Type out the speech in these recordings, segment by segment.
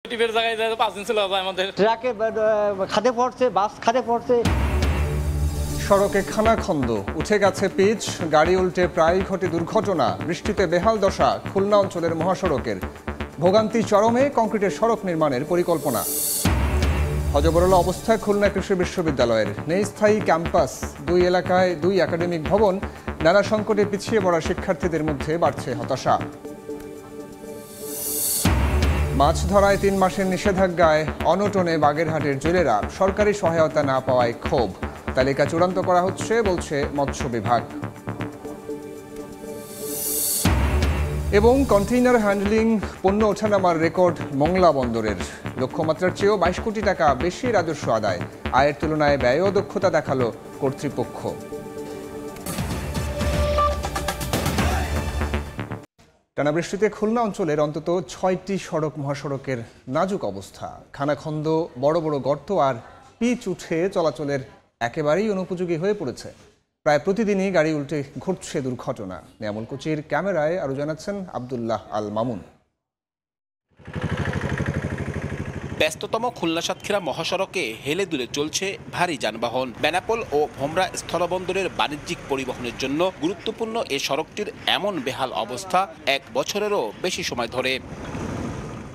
টিপের জায়গায় 5 দিন ছিল আমাদের ট্রাকে খাদে পড়ছে, বাস খাদে পড়ছে। সড়কে খানাখন্দ, উঠে গেছে পিচ, গাড়ি উল্টে প্রায়ই ঘটে দুর্ঘটনা। বৃষ্টিতে বেহাল দশা খুলনা অঞ্চলের মহাসড়কের। ভোগান্তি চরমে, কংক্রিটের সড়ক নির্মাণের পরিকল্পনা। হযবরল অবস্থায় খুলনা কৃষি বিশ্ববিদ্যালয়ের। নেই স্থায়ী ক্যাম্পাস, দুই এলাকায় দুই একাডেমিক ভবন। নানা সংকটে পিছিয়ে পড়া শিক্ষার্থীদের মধ্যে বাড়ছে হতাশা। মাছ ধরায় 3 মাসের নিষেধাজ্ঞায় অনটনে বাগেরহাটের জেলেরা। সরকারি সহায়তা না পাওয়ায় ক্ষোভ। তালিকা চূড়ান্ত করা হচ্ছে বলছে মৎস্য বিভাগ। এবং কন্টেইনার হ্যান্ডলিং পণ্য ওঠানামার রেকর্ড মংলা বন্দরের। লক্ষ্যমাত্রার চেয়েও 22 কোটি টাকা বেশি রাজস্ব আদায়। আয়ের তুলনায় ব্যয় ও দক্ষতা দেখালো কর্তৃপক্ষ। টানা বৃষ্টিতে খুলনা অঞ্চলের অন্তত 6টি সড়ক মহাসড়কের নাজুক অবস্থা। খানাখন্দ, বড় বড় গর্ত আর পিচ উঠে চলাচলের একেবারেই অনুপযোগী হয়ে পড়েছে। প্রায় প্রতিদিনই গাড়ি উল্টে ঘটছে দুর্ঘটনা। নিয়ামলকুচির ক্যামেরায় আরও জানাচ্ছেন আব্দুল্লাহ আল মামুন। ব্যস্ততম খুলনা সাতক্ষীরা মহাসড়কে হেলে দুলে চলছে ভারী যানবাহন। বেনাপোল ও ভোমরা স্থলবন্দরের বাণিজ্যিক পরিবহনের জন্য গুরুত্বপূর্ণ এ সড়কটির এমন বেহাল অবস্থা 1 বছরেরও বেশি সময় ধরে।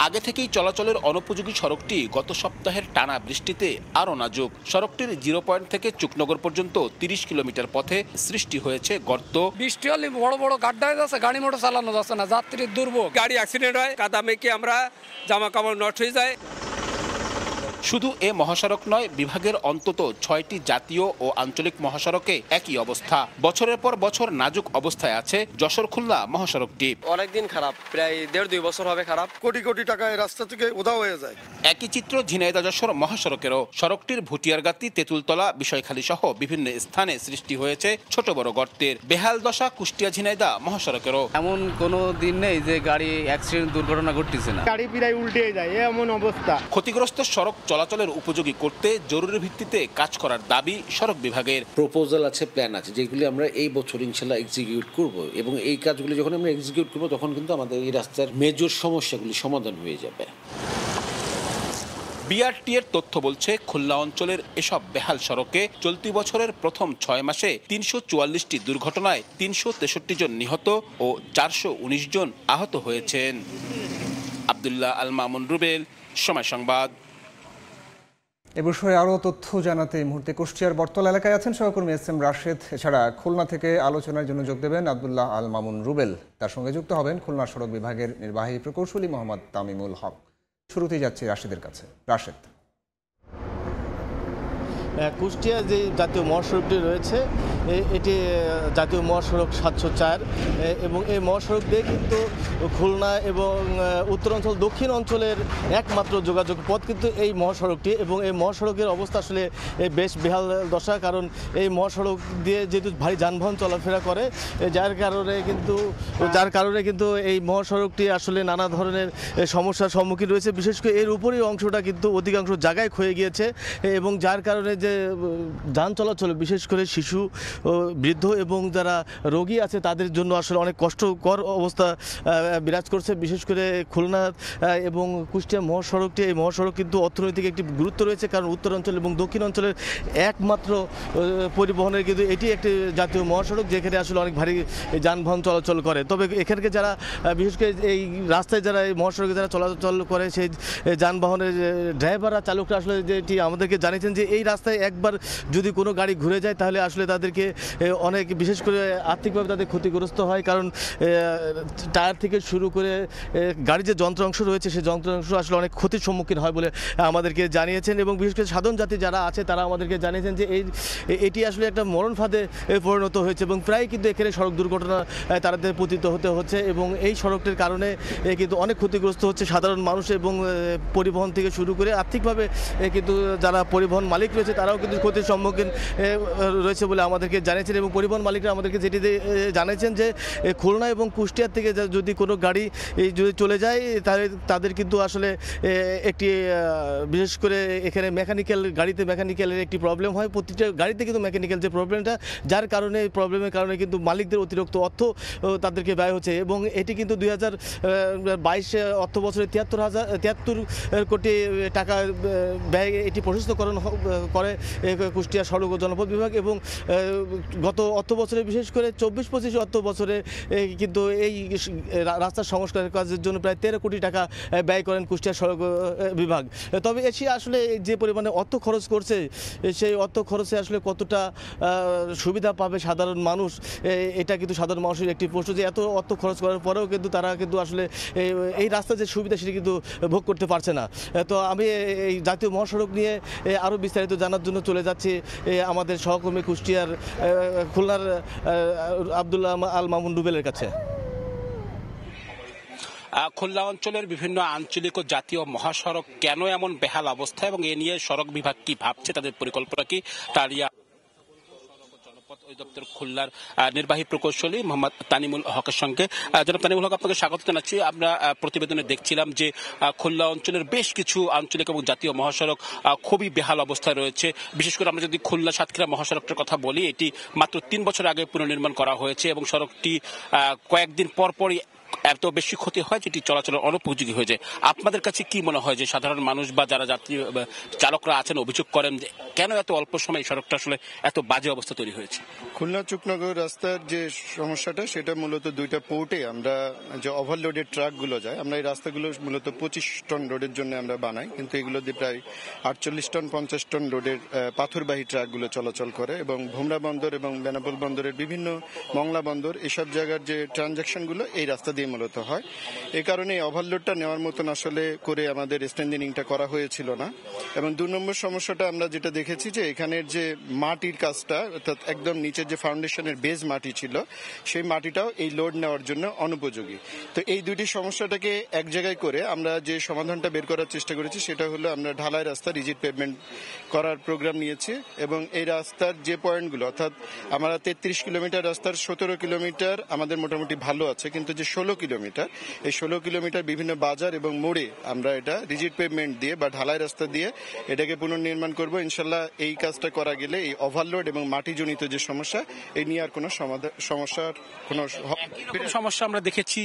আগে থেকেই চলাচলের অনুপযোগী সড়কটি গত সপ্তাহের টানা বৃষ্টিতে আরও নাজুক। সড়কটির 0 পয়েন্ট থেকে চুকনগর পর্যন্ত 30 কিলোমিটার পথে সৃষ্টি হয়েছে গর্ত। বৃষ্টি হলে বড় বড় গাড্ডা হয়ে যাচ্ছে, গাড়ি মোটর চালানো যাচ্ছে না, যাত্রীর দুর্ভোগ। গাড়ি অ্যাক্সিডেন্ট হয়, কাদা মেখে আমরা জামা কাপড় নষ্ট হয়ে যায়। শুধু এ মহাসড়ক নয়, বিভাগের অন্তত 6টি জাতীয় ও আঞ্চলিক মহাসড়কে একই অবস্থা। বছরের পর বছর নাজুক অবস্থায় আছে যশোর খুলনা মহাসড়কটি। অনেকদিন খারাপ, প্রায় 1.5-2 বছর হবে খারাপ। কোটি কোটি টাকা এই রাস্তা থেকে উধাও হয়ে যায়। একই চিত্র ঝিনাইদহ যশোর মহাসড়কেরও। সড়কটির ভুটিয়ারগাতি, তেঁতুলতলা, বিষয়খালী সহ বিভিন্ন স্থানে সৃষ্টি হয়েছে ছোট বড় গর্তের। বেহাল দশা কুষ্টিয়া ঝিনাইদহ মহাসড়কেরও। এমন কোনো দিন নেই যে গাড়ি অ্যাক্সিডেন্ট দুর্ঘটনা ঘটতেছে না। গাড়ি প্রায় উল্টে যায়, এমন অবস্থা। ক্ষতিগ্রস্ত সড়ক চলাচলের উপযোগী করতে জরুরি ভিত্তিতে কাজ করার দাবি সড়ক বিভাগের। প্রপোজাল আছে, প্ল্যান আছে, যেগুলি আমরা এই বছর ইনশাল্লাহ এক্সিকিউট করব, এবং এই কাজগুলি যখন আমরা এক্সিকিউট করব তখন কিন্তু আমাদের এই রাস্তার মেজর সমস্যাগুলি সমাধান হয়ে যাবে। বিআরটি এর তথ্য বলছে, খুলনা অঞ্চলের এসব বেহাল সড়কে চলতি বছরের প্রথম 6 মাসে 344টি দুর্ঘটনায় 363 জন নিহত ও 419 জন আহত হয়েছেন। আব্দুল্লাহ আল মামুন, রুবেল, সময় সংবাদ। এ বিষয়ে আরও তথ্য জানাতে এই মুহূর্তে কুষ্টিয়ার বটতলা এলাকায় আছেন সহকর্মী SM রাশেদ। এছাড়া খুলনা থেকে আলোচনার জন্য যোগ দেবেন আব্দুল্লাহ আল মামুন, রুবেল। তার সঙ্গে যুক্ত হবেন খুলনা সড়ক বিভাগের নির্বাহী প্রকৌশলী মোহাম্মদ তামিমুল হক। শুরুতেই যাচ্ছি রাশেদের কাছে। রাশেদ, কুষ্টিয়া যে জাতীয় মহাসড়কটি রয়েছে, এটি জাতীয় মহাসড়ক 704, এবং এই মহাসড়ক দিয়ে কিন্তু খুলনা এবং উত্তরাঞ্চল দক্ষিণ অঞ্চলের একমাত্র যোগাযোগ পথ কিন্তু এই মহাসড়কটি। এবং এই মহাসড়কের অবস্থা আসলে বেশ বেহাল দশা, কারণ এই মহাসড়ক দিয়ে যেহেতু ভারী যানবাহন চলাফেরা করে, যার কারণে কিন্তু এই মহাসড়কটি আসলে নানা ধরনের সমস্যার সম্মুখীন রয়েছে। বিশেষ করে এর উপরের অংশটা কিন্তু অধিকাংশ জায়গায় ক্ষয়ে গিয়েছে, এবং যার কারণে যে যান চলাচল, বিশেষ করে শিশু, বৃদ্ধ এবং যারা রোগী আছে তাদের জন্য আসলে অনেক কষ্টকর অবস্থা বিরাজ করছে। বিশেষ করে খুলনা এবং কুষ্টিয়া মহাসড়কটি, এই মহাসড়ক কিন্তু অর্থনৈতিক একটি গুরুত্ব রয়েছে, কারণ উত্তরাঞ্চল এবং দক্ষিণ অঞ্চলের একমাত্র পরিবহনের কিন্তু এটি একটি জাতীয় মহাসড়ক, যেখানে আসলে অনেক ভারী যানবাহন চলাচল করে। তবে এখানকে যারা বিশেষ করে এই রাস্তায় যারা এই মহাসড়কে যারা চলাচল করে, সেই যানবাহনের ড্রাইভাররা, চালকরা আসলে যেটি আমাদেরকে জানিয়েছেন যে এই রাস্তায় একবার যদি কোনো গাড়ি ঘুরে যায় তাহলে আসলে তাদেরকে অনেক, বিশেষ করে আর্থিকভাবে তাদের ক্ষতিগ্রস্ত হয়, কারণ টায়ার থেকে শুরু করে গাড়ির যে যন্ত্রাংশ রয়েছে সেই যন্ত্রাংশ আসলে অনেক ক্ষতির সম্মুখীন হয় বলে আমাদেরকে জানিয়েছেন। এবং বিশেষ করে সাধারণ জাতি যারা আছে তারা আমাদেরকে জানিয়েছেন যে এটি আসলে একটা মরণ ফাঁদে পরিণত হয়েছে, এবং প্রায় কিন্তু এখানে সড়ক দুর্ঘটনা তাদের পতিত হতে হচ্ছে। এবং এই সড়কটির কারণে কিন্তু অনেক ক্ষতিগ্রস্ত হচ্ছে সাধারণ মানুষ, এবং পরিবহন থেকে শুরু করে আর্থিকভাবে কিন্তু যারা পরিবহন মালিক রয়েছে তারাও কিন্তু ক্ষতির সম্মুখীন রয়েছে বলে আমাদেরকে জানিয়েছেন। এবং পরিবহন মালিকরা আমাদেরকে যেটি জানিয়েছেন যে খুলনা এবং কুষ্টিয়ার থেকে যদি কোনো গাড়ি যদি চলে যায় তাহলে তাদের কিন্তু আসলে একটি বিশেষ করে এখানে মেকানিক্যালের একটি প্রবলেম হয়। প্রতিটা গাড়িতে কিন্তু মেকানিক্যাল যে প্রবলেমটা, যার কারণে প্রবলেমের কারণে কিন্তু মালিকদের অতিরিক্ত অর্থ তাদেরকে ব্যয় হচ্ছে। এবং এটি কিন্তু 2022 অর্থ বছরে 73 কোটি টাকা ব্যয় এটি প্রশস্তকরণ করে কুষ্টিয়া সড়ক ও জনপথ বিভাগ। এবং গত অর্থ বছরে বিশেষ করে 24-25 অর্থ বছরে কিন্তু এই রাস্তার সংস্কারের কাজের জন্য প্রায় 13 কোটি টাকা ব্যয় করেন কুষ্টিয়া সড়ক বিভাগ। তবে এসে আসলে যে পরিমাণে অর্থ খরচ করছে, সেই অর্থ খরচে আসলে কতটা সুবিধা পাবে সাধারণ মানুষ, এটা কিন্তু সাধারণ মানুষের একটি প্রশ্ন যে এত অর্থ খরচ করার পরেও কিন্তু তারা কিন্তু আসলে এই রাস্তার যে সুবিধা সেটি কিন্তু ভোগ করতে পারছে না। তো আমি এই জাতীয় মহাসড়ক নিয়ে আরও বিস্তারিত জানার জন্য চলে যাচ্ছি আমাদের সহকর্মী কুষ্টিয়ার খুলনার আব্দুল্লাহ আল মামুন রুবেলের কাছে। খুলনা অঞ্চলের বিভিন্ন আঞ্চলিক ও জাতীয় মহাসড়ক কেন এমন বেহাল অবস্থা এবং এ নিয়ে সড়ক বিভাগ কি ভাবছে, তাদের পরিকল্পনা কি, তারিয়া অধিদপ্তর খুলনার নির্বাহী প্রকৌশলী মোহাম্মদ তানিমুল হকের সঙ্গে। জনাব তানিমুল হক, আপনাকে স্বাগত জানাচ্ছি। আমরা প্রতিবেদনে দেখছিলাম যে খুলনা অঞ্চলের বেশ কিছু আঞ্চলিক এবং জাতীয় মহাসড়ক খুবই বেহাল অবস্থায় রয়েছে। বিশেষ করে আমরা যদি খুলনা সাতক্ষীরা মহাসড়কটার কথা বলি, এটি মাত্র 3 বছর আগে পুনর্নির্মাণ করা হয়েছে এবং সড়কটি কয়েকদিন পরপরই এত বেশি ক্ষতি হয় যেটি চলাচলের অনুপযোগী হয়ে যায়। আপনাদের কাছে কি মনে হয় যে সাধারণ মানুষ বা যারা যাত্রী চালকরা আছেন অভিযোগ করেন যে কেন এত অল্প সময় এই সড়কটা আসলে এত বাজে অবস্থা তৈরি হয়েছে? খুলনা চুকনগর রাস্তার যে সমস্যাটা, সেটা মূলত দুইটা পোর্টে আমরা যে ওভারলোডেড ট্রাকগুলো যায়, আমরা এই রাস্তাগুলো মূলত 25 টন লোডের জন্য আমরা বানাই, কিন্তু এগুলো দিয়ে প্রায় 48 টন 50 টন লোডের পাথরবাহী ট্রাকগুলো চলাচল করে। এবং ভোমরা বন্দর এবং বেনাপোল বন্দরের বিভিন্ন মংলা বন্দর, এসব জায়গার যে ট্রানজাকশনগুলো এই রাস্তা দিয়ে মূলত হয়। এই কারণে ওভারলোডটা নেওয়ার মতন আসলে করে আমাদের স্ট্রেনথেনিংটা করা হয়েছিল না। এবং 2 নম্বর সমস্যাটা আমরা যেটা দেখেছি যে এখানের যে মাটির কাজটা, অর্থাৎ একদম নিচের যে ফাউন্ডেশনের বেজ মাটি ছিল, সেই মাটিটাও এই লোড নেওয়ার জন্য অনুপযোগী। তো এই দুটি সমস্যাটাকে এক জায়গায় করে আমরা যে সমাধানটা বের করার চেষ্টা করেছি সেটা হলো আমরা ঢালাই রাস্তা রিজিড পেভমেন্ট করার প্রোগ্রাম নিয়েছি। এবং এই রাস্তার যে পয়েন্টগুলো, অর্থাৎ আমরা 33 কিলোমিটার রাস্তার 17 কিলোমিটার আমাদের মোটামুটি ভালো আছে, কিন্তু যে 16 কিলোমিটার, এই 16 কিলোমিটার বিভিন্ন বাজার এবং মোড়ে আমরা এটা রিজিড পেভমেন্ট দিয়ে বা ঢালাই রাস্তা দিয়ে এটাকে পুনর্নির্মাণ করব ইনশাল্লাহ। এই কাজটা করা গেলে এই ওভারলোড এবং মাটিজনিত যে সমস্যা, এই নিয়ে আর কোনো সমস্যার কোনো সমস্যা আমরা দেখেছি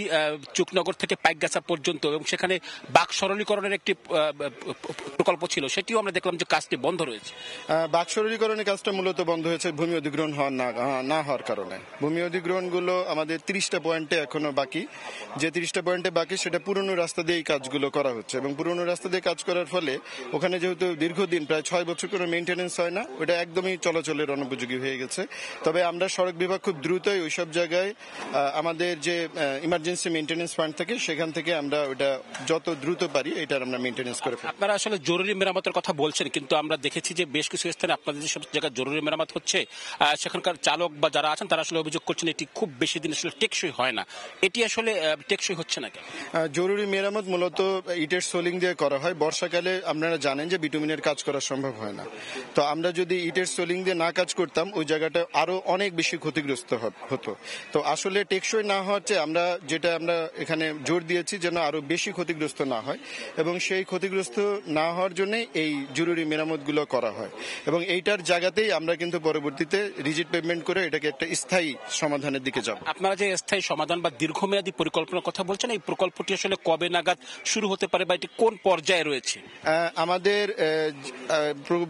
চুকনগর থেকে পাইকগাছা পর্যন্ত, এবং সেখানে বাক সরলীকরণের একটি প্রকল্প ছিল, সেটিও আমরা দেখলাম যে কাজটি বন্ধ রয়েছে। বাক সরলীকরণের কাজটা মূলত বন্ধ হয়েছে ভূমি অধিগ্রহণ না হওয়ার কারণে। ভূমি অধিগ্রহণগুলো আমাদের 30টা পয়েন্টে এখনো বাকি। যে 30টা পয়েন্টে বাকি সেটা পুরনো রাস্তা দিয়ে এই কাজগুলো করা হচ্ছে, এবং পুরনো রাস্তা দিয়ে কাজ করার ফলে ওখানে যেহেতু দীর্ঘদিন প্রায় 6 বছর কোনো মেইনটেনেন্স হয় না, ওটা একদমই চলাচলের অনুপযোগী হয়ে গেছে। তবে আমরা সড়ক বিভাগ খুব দ্রুতই ওইসব জায়গায় আমাদের যে ইমার্জেন্সি মেইনটেনেন্স ফান্ড থাকে সেখান থেকে আমরা ওটা যত দ্রুত পারি এটার আমরা মেইনটেনেন্স করে ফেলি। আপনারা আসলে জরুরি মেরামতের কথা বলছেন, কিন্তু আমরা দেখেছি যে বেশ কিছু স্থানে আপনাদের যেসব জায়গায় জরুরি মেরামত হচ্ছে, সেখানকার চালক বা যারা আছেন তারা আসলে অভিযোগ করছেন এটি খুব বেশি দিন আসলে টেকসই হয় না। এটি আসলে টেকসই হচ্ছে না কেন? জরুরি মেরামত মূলত ইটের সোলিং দিয়ে করা হয়। বর্ষাকালে আপনারা জানেন যে বিটুমিনের কাজ করা সম্ভব হয় না। তো আমরা যদি ইটের সোলিং দিয়ে না কাজ করতাম, ওই জায়গাটা আরো অনেক বেশি ক্ষতিগ্রস্ত হতো। তো আসলে টেকসই না হওয়ার চেয়ে আমরা এখানে জোর দিয়েছি যেন আরো বেশি ক্ষতিগ্রস্ত না হয়, এবং সেই ক্ষতিগ্রস্ত না হওয়ার জন্য এই জরুরি মেরামতগুলো করা হয়। এবং এইটার জায়গাতেই আমরা কিন্তু পরবর্তীতে রিজিড পেভমেন্ট করে এটাকে একটা স্থায়ী সমাধানের দিকে যাব। আপনারা যে স্থায়ী সমাধান বা দীর্ঘমেয়াদী পরিকল্পনার কথা বলছেন, এই প্রকল্পটি আসলে কবে নাগাদ শুরু হতে পারে বা এটি কোন পর্যায়ে রয়েছে? আমাদের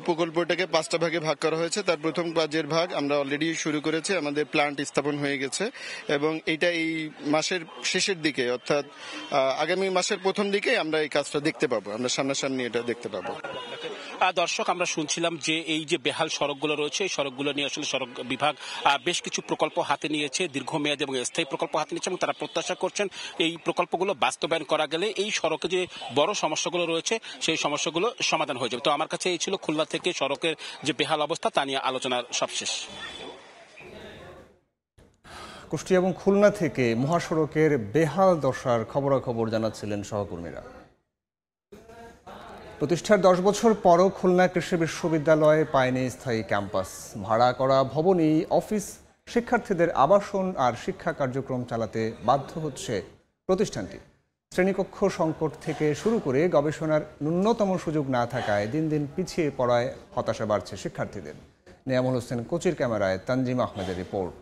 প্রকল্পটাকে 5টা ভাগে ভাগ করা হয়েছে। তার প্রথম কাজের ভাগ আমরা অলরেডি শুরু করেছি, আমাদের প্ল্যান্ট স্থাপন হয়ে গেছে, এবং এটা এই মাসের শেষের দিকে, অর্থাৎ আগামী মাসের প্রথম দিকে আমরা এই কাজটা দেখতে পাবো, আমরা সামনাসামনি এটা দেখতে পাবো। দর্শক, আমরা শুনছিলাম যে এই যে বেহাল সড়কগুলো রয়েছে, এই সড়কগুলো নিয়ে আসলে সড়ক বিভাগ বেশ কিছু প্রকল্প হাতে নিয়েছে, দীর্ঘমেয়াদী এবং স্থায়ী প্রকল্প হাতে নিয়েছে, এবং তারা প্রত্যাশা করছেন এই প্রকল্পগুলো বাস্তবায়ন করা গেলে এই সড়কে যে বড় সমস্যাগুলো রয়েছে সেই সমস্যাগুলো সমাধান হয়ে যাবে। তো আমার কাছে এই ছিল খুলনা থেকে সড়কের যে বেহাল অবস্থা তা নিয়ে আলোচনার সবশেষ। কুষ্টিয়া এবং খুলনা থেকে মহাসড়কের বেহাল দশার খবরাখবর জানাচ্ছিলেন সহকর্মীরা। প্রতিষ্ঠার 10 বছর পরও খুলনা কৃষি বিশ্ববিদ্যালয়ে পায়নি স্থায়ী ক্যাম্পাস। ভাড়া করা ভবনই অফিস, শিক্ষার্থীদের আবাসন আর শিক্ষা কার্যক্রম চালাতে বাধ্য হচ্ছে প্রতিষ্ঠানটি। শ্রেণীকক্ষ সংকট থেকে শুরু করে গবেষণার ন্যূনতম সুযোগ না থাকায় দিন দিন পিছিয়ে পড়ায় হতাশা বাড়ছে শিক্ষার্থীদের। নিয়ামুল হোসেন কোচির ক্যামেরায় তানজিম আহমেদের রিপোর্ট।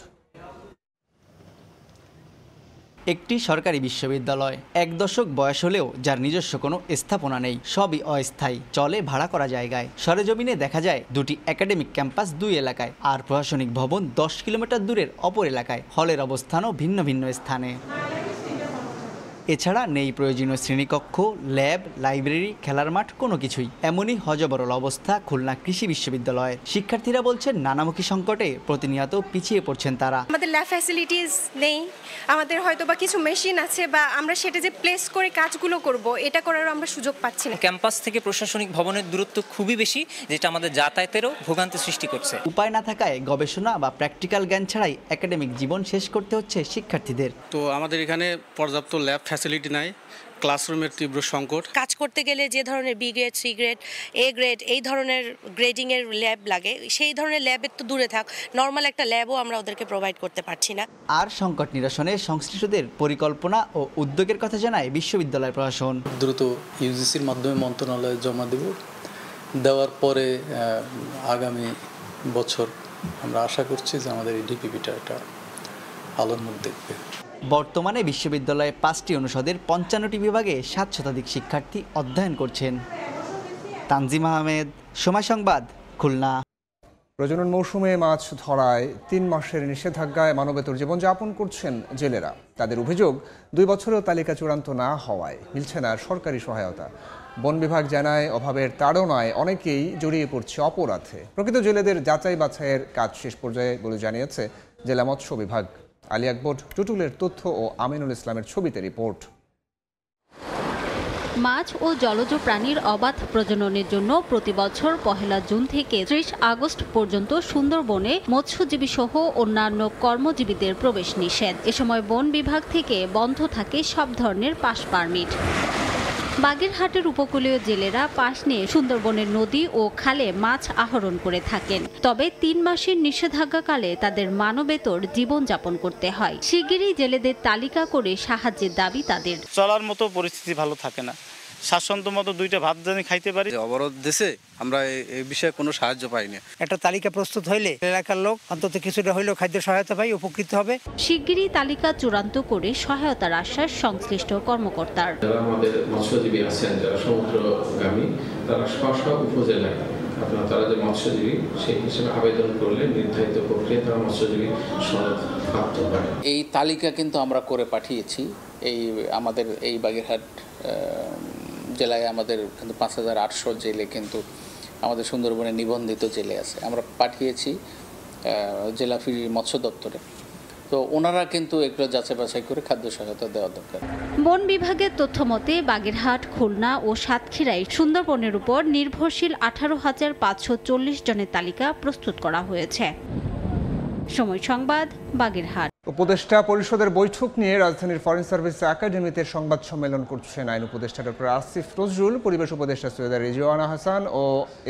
একটি সরকারি বিশ্ববিদ্যালয় 1 দশক বয়স হলেও যার নিজস্ব কোনো স্থাপনা নেই, সবই অস্থায়ী, চলে ভাড়া করা জায়গায়। সরেজমিনে দেখা যায় 2টি একাডেমিক ক্যাম্পাস 2 এলাকায়, আর প্রশাসনিক ভবন 10 কিলোমিটার দূরের অপর এলাকায়। হলের অবস্থানও ভিন্ন ভিন্ন স্থানে। এছাড়া নেই প্রয়োজনীয় শ্রেণীকক্ষ, ল্যাব, লাইব্রেরি, খেলার মাঠ, কোনো কিছুই। এমনই হযবরল অবস্থা খুলনা কৃষি বিশ্ববিদ্যালয়ের। শিক্ষার্থীরা বলছেন নানামুখী সংকটে প্রতিনিয়ত পিছিয়ে পড়ছেন তারা। আমাদের ল্যাব ফ্যাসিলিটিস নেই, আমাদের হয়তো বা কিছু মেশিন আছে বা আমরা সেটা যে প্লেস করে কাজগুলো করব এটা করারও আমরা সুযোগ পাচ্ছি না। ক্যাম্পাস থেকে প্রশাসনিক ভবনের দূরত্ব খুবই বেশি, যেটা আমাদের যাতায়াতেরও ভোগান্তি সৃষ্টি করছে। উপায় না থাকায় গবেষণা বা প্র্যাকটিক্যাল জ্ঞান ছাড়াই একাডেমিক জীবন শেষ করতে হচ্ছে শিক্ষার্থীদের। তো আমাদের এখানে পর্যাপ্ত ল্যাব ফ্যাসিলিটি নাই, ক্লাসরুমের তীব্র সংকট। কাজ করতে গেলে যে ধরনের B grade, C grade, A grade এই ধরনের গ্রেডিং এর ল্যাব লাগে, সেই ধরনের ল্যাবের তো দূরে থাক, নর্মাল একটা ল্যাবও আমরা ওদেরকে প্রোভাইড করতে পারছি না। আর সংকট নিরসনে সংশ্লিষ্টদের পরিকল্পনা ও উদ্যোগের কথা জানায় বিশ্ববিদ্যালয় প্রশাসন। দ্রুত ইউজিসির মাধ্যমে মন্ত্রণালয়ে জমা দেব, দেওয়ার পরে আগামী বছর আমরা আশা করছি যে আমাদের এই ডিপিপিটা একটা আলোর মুখ দেখবে। বর্তমানে বিশ্ববিদ্যালয়ে 5টি অনুষদের 55টি বিভাগে 7 শতাধিক শিক্ষার্থী অধ্যয়ন করছেন। তানজিম আহমেদ, সময় সংবাদ, খুলনা। প্রজনন মৌসুমে মাছ ধরায় 3 মাসের নিষেধাজ্ঞায় মানবেতর জীবনযাপন করছেন জেলেরা। তাদের অভিযোগ 2 বছরেও তালিকা চূড়ান্ত না হওয়ায় মিলছে না সরকারি সহায়তা। বন বিভাগ জানায় অভাবের তাড়নায় অনেকেই জড়িয়ে পড়ছে অপরাধে। প্রকৃত জেলেদের যাচাই বাছাইয়ের কাজ শেষ পর্যায়ে বলে জানিয়েছে জেলা মৎস্য বিভাগ। আলী আকবর, টুটুলের তথ্য ও আমিনুল ইসলামের ছবিতে রিপোর্ট। মাছ ও জলজ প্রাণীর অবাধ প্রজননের জন্য প্রতি বছর 1 জুন থেকে 30 আগস্ট পর্যন্ত সুন্দরবনে মৎস্যজীবী সহ অন্যান্য কর্মজীবীদের প্রবেশ নিষেধ। এ সময় বন বিভাগ থেকে বন্ধ থাকে সব ধরনের পাস পারমিট। বাগেরহাটের উপকূলীয় জেলেরা পাশ নিয়ে সুন্দরবনের নদী ও খালে মাছ আহরণ করে থাকেন। তবে 3 মাসের নিষেধাজ্ঞাকালে তাদের মানবেতর জীবনযাপন করতে হয়। শিগগিরই জেলেদের তালিকা করে সাহায্যের দাবি তাদের। চলার মতো পরিস্থিতি ভালো থাকে না, স্বাচ্ছন্দ্য মতো 2টা ভাত জানি খাইতে পারি। অবরোধ দেশে আমরা এই বিষয়ে কোনো সাহায্য পাইনি। একটা তালিকা প্রস্তুত হইলে এলাকার লোক অন্তত কিছুটা হইলেও খাদ্য সহায়তা পাই, উপকৃত হবে। শিগগিরই তালিকা চূড়ান্ত করে সহায়তার আশ্বাস সংশ্লিষ্ট কর্মকর্তার। যারা আমাদের মৎস্যজীবী আছেন, যারা সমুদ্রগামী, তারা স্ব উপজেলায় তারা যে মৎস্যজীবী সেই হিসেবে আবেদন করলে নির্ধারিত প্রক্রিয়ায় তারা মৎস্যজীবী সনদ প্রাপ্ত হয়। এই তালিকা কিন্তু আমরা করে পাঠিয়েছি। আমাদের এই বাগেরহাট জেলায় আমাদের কিন্তু 5800 জেলে কিন্তু আমাদের সুন্দরবনে নিবন্ধিত জেলে আছে। আমরা পাঠিয়েছি জেলা মৎস্য দপ্তরে। তো ওনারা কিন্তু এগুলো যাচাই বাছাই করে খাদ্য সহায়তা দেওয়া দরকার। বন বিভাগের তথ্য মতে বাগেরহাট, খুলনা ও সাতক্ষীরায় সুন্দরবনের উপর নির্ভরশীল 18,540 জনের তালিকা প্রস্তুত করা হয়েছে। সময় সংবাদ, বাগেরহাট। উপদেষ্টা পরিষদের বৈঠক নিয়ে রাজধানীর ফরেন সার্ভিস একাডেমিতে সংবাদ সম্মেলন করছেন আইন উপদেষ্টা ডক্টর আসিফ নজরুল, পরিবেশ উপদেষ্টা সৈয়দা রিজওয়ানা হাসান ও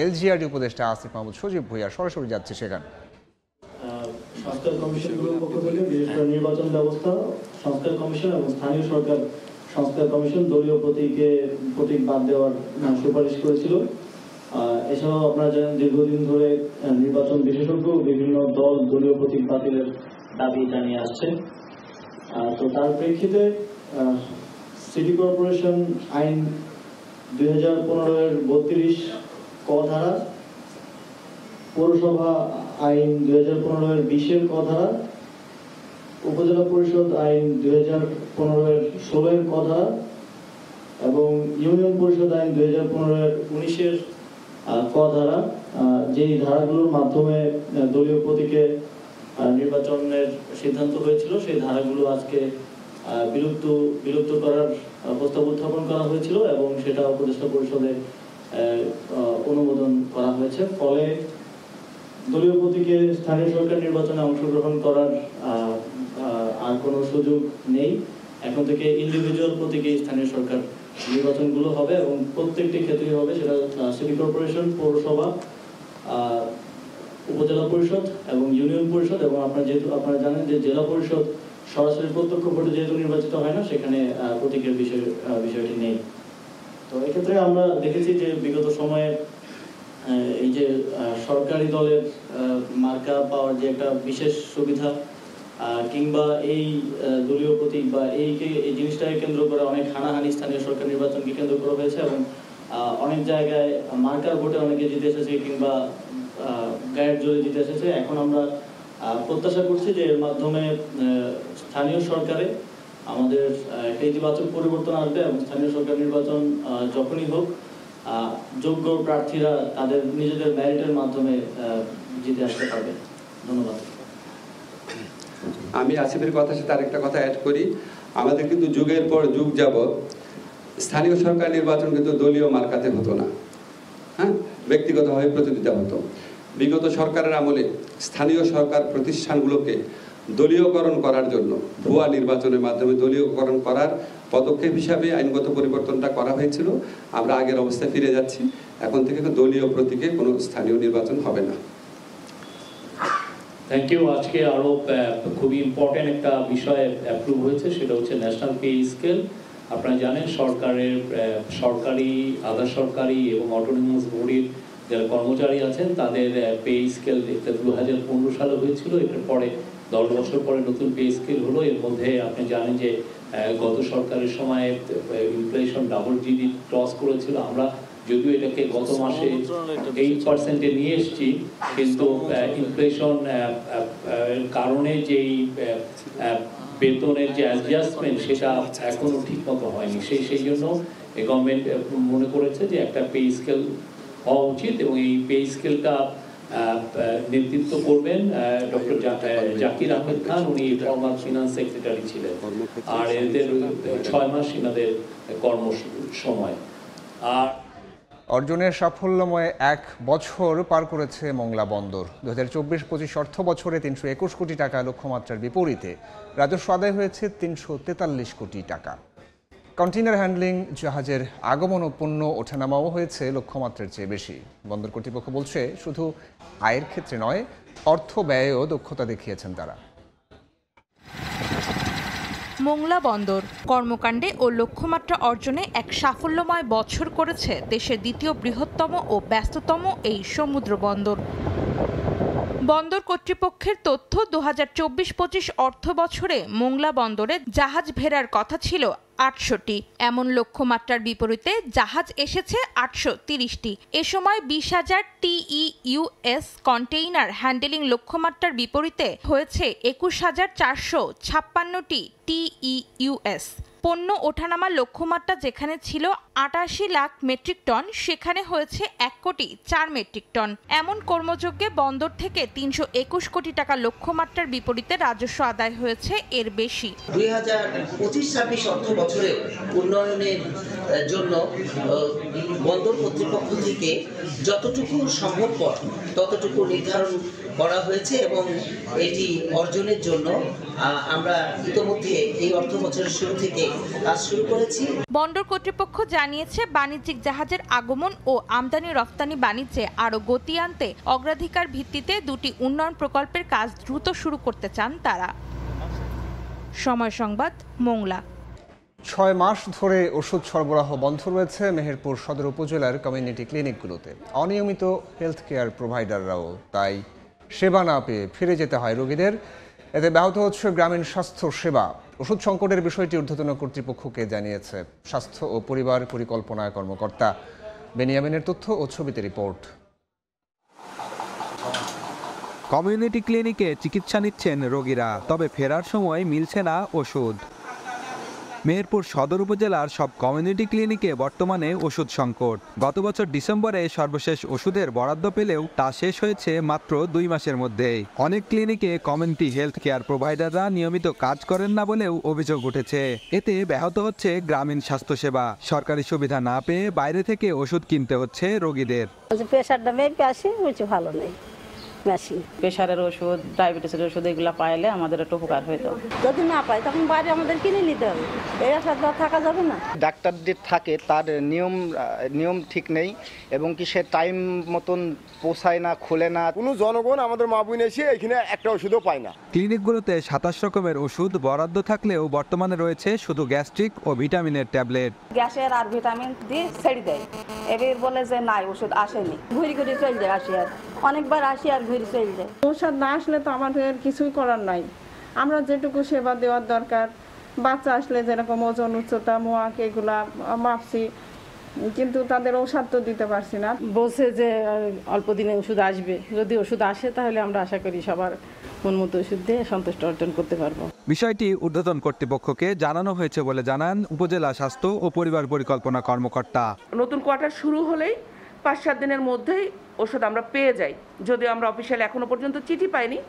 এলজিআরডি উপদেষ্টা আসিফ মাহমুদ সজীব ভূঁইয়া সরাসরি যাচ্ছে সেখানে। সংস্কার কমিশনগুলোর পক্ষ থেকে বিশেষ করে নির্বাচন ব্যবস্থা সংস্কার কমিশন এবং স্থানীয় সরকার সংস্কার কমিশন দলীয় প্রতীক বাদ দেওয়ার সুপারিশ করেছিল। এছাড়াও আপনারা জানেন দীর্ঘদিন ধরে নির্বাচন বিশেষজ্ঞ বিভিন্ন দল দলীয় প্রতীক বাতিলের দাবি জানিয়ে আসছে। তো তার প্রেক্ষিতে সিটি কর্পোরেশন আইন 2015-এর 32 ক ধারা, পৌরসভা আইন 2015-এর 20-এর ক ধারা, উপজেলা পরিষদ আইন 2015-এর 16-এর ক ধারা এবং ইউনিয়ন পরিষদ আইন 2015-এর 19-এর ক ধারা, যেই ধারাগুলোর মাধ্যমে দলীয় প্রতীকে নির্বাচনের সিদ্ধান্ত হয়েছিল, সেই ধারাগুলো আজকে বিলুপ্ত করার প্রস্তাব উত্থাপন করা হয়েছিল এবং সেটা উপদেষ্টা পরিষদে অনুমোদন করা হয়েছে। ফলে দলীয় প্রতীকে স্থানীয় সরকার নির্বাচনে অংশগ্রহণ করার আর কোনো সুযোগ নেই। এখন থেকে ইন্ডিভিজুয়াল প্রতীকে স্থানীয় সরকার নির্বাচনগুলো হবে এবং প্রত্যেকটি ক্ষেত্রেই হবে, সেটা সিটি কর্পোরেশন, পৌরসভা, উপজেলা পরিষদ এবং ইউনিয়ন পরিষদ, এবং আপনারা জানেন যে জেলা পরিষদ সরাসরি প্রত্যক্ষ ভোটে যেহেতু নির্বাচিত হয় না, সেখানে প্রতীকের বিষয়টি নেই। তো এক্ষেত্রে আমরা দেখেছি যে বিগত সময়ে এই যে সরকারি দলের মার্কা পাওয়ার যে একটা বিশেষ সুবিধা কিংবা এই দলীয় প্রতীক বা এই জিনিসটাকে কেন্দ্র করে অনেক হানাহানি স্থানীয় সরকার নির্বাচনকে কেন্দ্র করা হয়েছে এবং অনেক জায়গায় মার্কার ভোটে অনেকে জিতে এসেছে কিংবা গায়ের জোরে জিতে এসেছে। এখন আমরা প্রত্যাশা করছি যে এর মাধ্যমে স্থানীয় সরকারে আমাদের একটা ইতিবাচক পরিবর্তন আসবে এবং স্থানীয় সরকার নির্বাচন যখনই হোক যোগ্য প্রার্থীরা তাদের নিজেদের মেরিটের মাধ্যমে জিতে আসতে পারবে। ধন্যবাদ। আমি আসিফের কথার সাথে আরেকটা কথা অ্যাড করি, আমাদের কিন্তু যুগের পর যুগ যাবৎ স্থানীয় সরকার নির্বাচন কিন্তু দলীয় মার্কাতে হতো না, হ্যাঁ, ব্যক্তিগতভাবে প্রতিদ্বন্দ্বিতা হতো। বিগত সরকারের আমলে স্থানীয় সরকার প্রতিষ্ঠানগুলোকে দলীয়করণ করার জন্য ভুয়া নির্বাচনের মাধ্যমে দলীয়করণ করার পদক্ষেপ হিসাবে আইনগত পরিবর্তনটা করা হয়েছিল। আমরা আগের অবস্থায় ফিরে যাচ্ছি, এখন থেকে দলীয় প্রতীকে কোনো স্থানীয় নির্বাচন হবে না। Thank you. আজকে আরও খুবই ইম্পর্টেন্ট একটা বিষয় অ্যাপ্রুভ হয়েছে, সেটা হচ্ছে ন্যাশনাল পে স্কেল। আপনারা জানেন সরকারি, আধা সরকারি এবং অটোনমাস বডির যারা কর্মচারী আছেন তাদের পে স্কেল 2015 সালে হয়েছিল, এটার পরে 10 বছর পরে নতুন পে স্কেল হলো। এর মধ্যে আপনি জানেন যে গত সরকারের সময় ইনফ্লেশন ডাবল ডিজিট ক্রস করেছিল। আমরা যদিও এটাকে গত মাসে 8% নিয়ে এসেছি, কিন্তু ইনফ্লেশন কারণে যেই বেতনের যে অ্যাডজাস্টমেন্ট সেটা এখনো ঠিক মতো হয়নি। সেই জন্য গভর্নমেন্ট মনে করেছে যে একটা পে স্কেল হওয়া উচিত এবং এই পে স্কেলটা নেতৃত্ব করবেন ডক্টর জাকির আহমেদ খান। উনি ফর্মার ফিনান্স সেক্রেটারি ছিলেন, আর এদের 6 মাস এনাদের কর্ম সময়। আর অর্জনের সাফল্যময় 1 বছর পার করেছে মোংলা বন্দর। 2024-25 অর্থ বছরে 321 কোটি টাকা লক্ষ্যমাত্রার বিপরীতে রাজস্ব আদায় হয়েছে 343 কোটি টাকা। কন্টেইনার হ্যান্ডলিং জাহাজের আগমন ও পণ্য ওঠানামাও হয়েছে লক্ষ্যমাত্রার চেয়ে বেশি। বন্দর কর্তৃপক্ষ বলছে শুধু আয়ের ক্ষেত্রে নয়, অর্থ ব্যয়েও দক্ষতা দেখিয়েছেন তারা। মোংলা বন্দর কর্মকাণ্ডে ও লক্ষ্যমাত্রা অর্জনে এক সাফল্যময় বছর করেছে দেশের দ্বিতীয় বৃহত্তম ও ব্যস্ততম এই সমুদ্র বন্দর। বন্দর কর্তৃপক্ষের তথ্য 2024-25 অর্থ বছরে মোংলা বন্দরে জাহাজ ভেড়ার কথা ছিল 800টি। এমন লক্ষ্যমাত্রার বিপরীতে জাহাজ এসেছে 830টি। এ সময় 20,000 TEUS কন্টেইনার হ্যান্ডেলিং লক্ষ্যমাত্রার বিপরীতে হয়েছে 21,456টি TEUS। পণ্য ওঠানামার লক্ষ্যমাত্রা যেখানে ছিল 88 লাখ মেট্রিক টন, সেখানে হয়েছে 1,04 মেট্রিক টন। এমন কর্মযজ্ঞে বন্দর থেকে 321 কোটি টাকা লক্ষ্যমাত্রার বিপরীতে রাজস্ব আদায় হয়েছে এর বেশি। 2025-26 অর্থ বছরে উন্নয়নের জন্য বন্দর কর্তৃপক্ষ থেকে যতটুকু সম্ভবপর ততটুকু নির্ধারণ করা হয়েছে এবং এটি অর্জনের জন্য আমরা ইতিমধ্যে এই অর্থ বছরের শুরু থেকে কাজ শুরু করেছি। বন্দর কর্তৃপক্ষ জানিয়েছে বাণিজ্যিক জাহাজের আগমন ও আমদানি রফতানি বাণিজ্যে আরও গতি আনতে অগ্রাধিকার ভিত্তিতে 2টি উন্নয়ন প্রকল্পের কাজ দ্রুত শুরু করতে চান তারা। সময় সংবাদ, মোংলা। 6 মাস ধরে ওষুধ সরবরাহ বন্ধ রয়েছে মেহেরপুর সদর উপজেলার কমিউনিটি ক্লিনিকগুলোতে। অনিয়মিত হেলথ কেয়ার প্রোভাইডাররাও তাই সেবা না পেয়ে ফিরে যেতে হয় রোগীদের। এতে ব্যাহত হচ্ছে গ্রামীণ স্বাস্থ্য সেবা। ওষুধ সংকটের বিষয়টি ঊর্ধ্বতন কর্তৃপক্ষকে জানিয়েছে স্বাস্থ্য ও পরিবার পরিকল্পনা কর্মকর্তা। বেনিয়ামিনের তথ্য ও ছবিতে রিপোর্ট। কমিউনিটি ক্লিনিকে চিকিৎসা নিচ্ছেন রোগীরা, তবে ফেরার সময় মিলছে না ওষুধ। মেহেরপুর সদর উপজেলার সব কমিউনিটি ক্লিনিকে বর্তমানে ওষুধ সংকট। গত বছর ডিসেম্বরে সর্বশেষ ওষুধের বরাদ্দ পেলেও তা শেষ হয়েছে মাত্র 2 মাসের মধ্যেই। অনেক ক্লিনিকে কমিউনিটি হেলথ কেয়ার প্রোভাইডাররা নিয়মিত কাজ করেন না বলেও অভিযোগ উঠেছে। এতে ব্যাহত হচ্ছে গ্রামীণ স্বাস্থ্যসেবা। সরকারি সুবিধা না পেয়ে বাইরে থেকে ওষুধ কিনতে হচ্ছে রোগীদের। প্রেশারটা মেপে আসি, ভালো নেই, মেশিন। প্রেশারের ওষুধ, ডায়াবেটিসের ওষুধ এগুলো পাইলে আমাদের একটু উপকার হতো। যদি না পাই তখন বাইরে আমাদের কিনে নিতে হবে, এই আশা থাকা যাবে না। ডাক্তারদের থাকে তার নিয়ম ঠিক নেই এবং কি সে টাইম মতন পৌঁছায় না, খুলে না। কোনো জনগণ আমাদের মা বোন এসে এখানে একটা ওষুধও পায় না। ক্লিনিকগুলোতে 27 রকমের ওষুধ বরাদ্দ থাকলেও বর্তমানে রয়েছে শুধু গ্যাস্ট্রিক ও ভিটামিনের ট্যাবলেট। গ্যাসের আর ভিটামিন দিয়ে ছেড়ে দেয়, এবার বলে যে নাই ওষুধ আসেনি, ঘুরি ঘুরি চলে যায়, আসি আর অনেকবার আসি আর ঘুরি চলে যায়। ওষুধ না আসলে তো আমাদের কিছুই করার নাই, আমরা যেটুকু সেবা দেওয়ার দরকার, বাচ্চা আসলে যেরকম ওজন, উচ্চতা, মোয়াক এগুলা মাপছি, কিন্তু তাদের ওষুধ তো দিতে পারছি না। বলছে যে অল্প দিনে ওষুধ আসবে, যদি ওষুধ আসে তাহলে আমরা আশা করি সবার মনমতো ওষুধ দিয়ে সন্তুষ্ট অর্জন করতে পারবো। বিষয়টি ঊর্ধ্বতন কর্তৃপক্ষকে জানানো হয়েছে বলে জানান উপজেলা স্বাস্থ্য ও পরিবার পরিকল্পনা কর্মকর্তা। নতুন কোয়ার্টার শুরু হলেই 5-7 দিনের মধ্যেই ওষুধ আমরা পেয়ে যাই। যদিও আমরা অফিসিয়াল এখনো পর্যন্ত চিঠি পাইনি,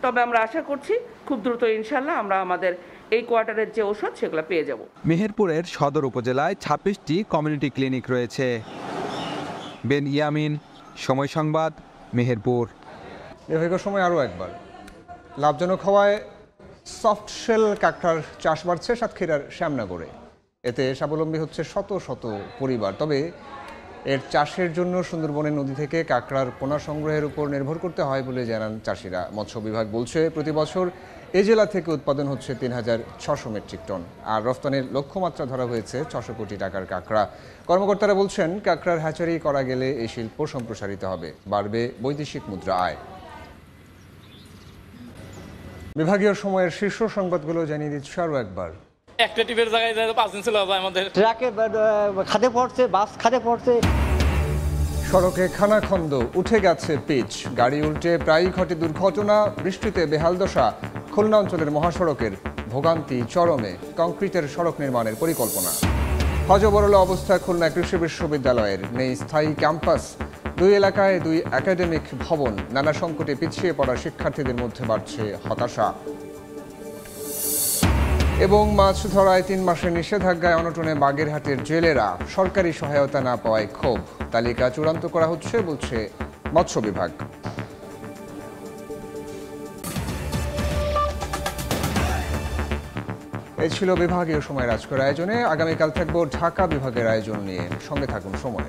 তবে আমরা আশা করছি খুব দ্রুত ইনশাল্লাহ আমরা আমাদের এই কোয়ার্টারের যে ওষুধ সেগুলো পেয়ে যাব। মেহেরপুরের সদর উপজেলায় 26টি কমিউনিটি ক্লিনিক রয়েছে। বেন ইয়ামিন, সময় সংবাদ, মেহেরপুর। নির্বাহী সময় আরও একবার লাভজনক হওয়ায় সফট শেল কাঁকড়ার চাষ বাড়ছে সাতক্ষীরার শ্যামনগরে। এতে স্বাবলম্বী হচ্ছে শত শত পরিবার। তবে এর চাষের জন্য সুন্দরবনের নদী থেকে কাঁকড়ার পোনা সংগ্রহের উপর নির্ভর করতে হয় বলে জানান চাষিরা। মৎস্য বিভাগ বলছে প্রতি বছর এ জেলা থেকে উৎপাদন হচ্ছে 3600 মেট্রিক টন, আর রফতানির লক্ষ্যমাত্রা ধরা হয়েছে 600 কোটি টাকার কাঁকড়া। কর্মকর্তারা বলছেন কাঁকড়ার হ্যাচারি করা গেলে এই শিল্প সম্প্রসারিত হবে, বাড়বে বৈদেশিক মুদ্রা আয়। বিভাগীয় সময়ের শীর্ষ সংবাদগুলো জানিয়ে দিচ্ছে আরও একবার। একটা টিপের জায়গায় 5 দিন ছিল আমাদের। ট্রাকে খাদে পড়ছে, বাস খাদে পড়ছে। সড়কে খানাখন্দ, উঠে গেছে পিচ, গাড়ি উল্টে প্রায়ই ঘটে দুর্ঘটনা। বৃষ্টিতে বেহাল দশা, খুলনা অঞ্চলের মহাসড়কের ভোগান্তি চরমে, কংক্রিটের সড়ক নির্মাণের পরিকল্পনা। হযবরল অবস্থা খুলনা কৃষি বিশ্ববিদ্যালয়ের, নেই স্থায়ী ক্যাম্পাস। 2 এলাকায় 2 একাডেমিক ভবন, নানা সংকটে পিছিয়ে পড়া শিক্ষার্থীদের মধ্যে বাড়ছে হতাশা। এবং মাছ ধরায় 3 মাসের নিষেধাজ্ঞায় অনটনে বাগেরহাটের জেলেরা, সরকারি সহায়তা না পাওয়ায় ক্ষোভ। তালিকা চূড়ান্ত করা হচ্ছে বলছে মৎস্য বিভাগ। এই ছিল বিভাগীয় সময়ের আজকের আয়োজনে। আগামীকাল থাকবো ঢাকা বিভাগের আয়োজন নিয়ে, সঙ্গে থাকুন সময়।